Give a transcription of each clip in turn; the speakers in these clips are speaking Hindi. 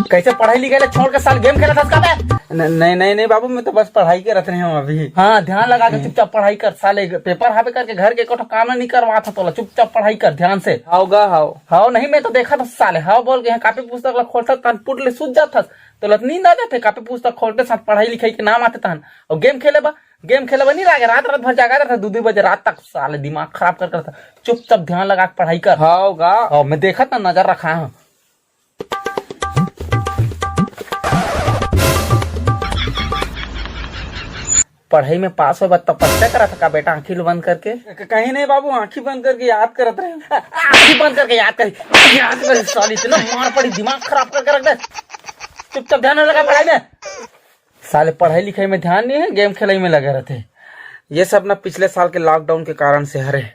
कैसे पढ़ाई लिखाई छोड़ के साल गेम खेला था नहीं नहीं नहीं बाबू, मैं तो बस पढ़ाई करत रहे हूँ अभी। हाँ ध्यान लगा के चुपचाप पढ़ाई कर साले, पेपर हावे करके घर के कोठो काम नहीं करवा था तोला। चुपचाप पढ़ाई कर ध्यान से। हाओगा हाओ हाओ नहीं, मैं तो देखा था साले हाओ बोल के यहाँ कापी पुस्तक ला खोलता तन पुट ले सूझ जाता तो लत नींद आ जाते। कापी पुस्तक खोलते साथ पढ़ाई लिखाई के नाम आते तहन और गेम खेले बा नहीं लागे। रात रात भर जागा था 2-2 बजे रात तक साले, दिमाग खराब कर था। चुपचाप ध्यान लगा के पढ़ाई कर। हाओगा। और मैं देखा था, नजर रखा हूँ। पढ़ाई में पास हो तपस्या करा था का बेटा आंखी बंद करके? कहीं नहीं बाबू, आंखी बंद करके याद करत रहे। आंखी बंद करके याद कर साली, इतना मार पड़ी, दिमाग खराब करके रख दे। चुपचाप ध्यान लगा पढ़ाई में। साले पढ़ाई लिखाई में ध्यान नहीं है, गेम खेलाई में लगे रहते। ये सब ना पिछले साल के लॉकडाउन के कारण से हरे।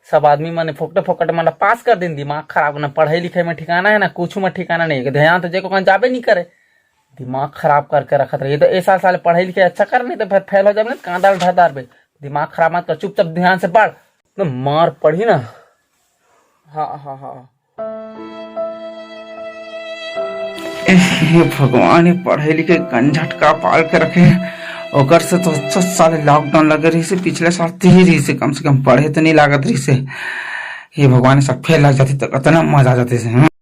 सब आदमी मैंने फोकटे माना पास कर दिन, दिमाग खराब ना पढ़ाई लिखाई में ठिकाना है ना कुछ में ठिकाना नहीं है। ध्यान तो जेको कहीं जाबे नहीं करे, दिमाग खराब करके रखत रही। तो ऐसा साल पढ़ाई लिखाई अच्छा कर, नहीं तो फिर फेल हो जाए कांदा ढादार पे। दिमाग खराब मत कर, चुपचाप ध्यान से पढ़। तो मार पड़ी ना। हाँ हाँ हाँ। भगवान, ये पढ़े लिखे गंझट का पाल के रखे। ओकर से तो अच्छा साले लॉकडाउन लगे रही से पिछले साल रही से, कम पढ़े तो नहीं लागत रही से। ये भगवान सब फेल लग जाती तो कितना मजा आ जाते से।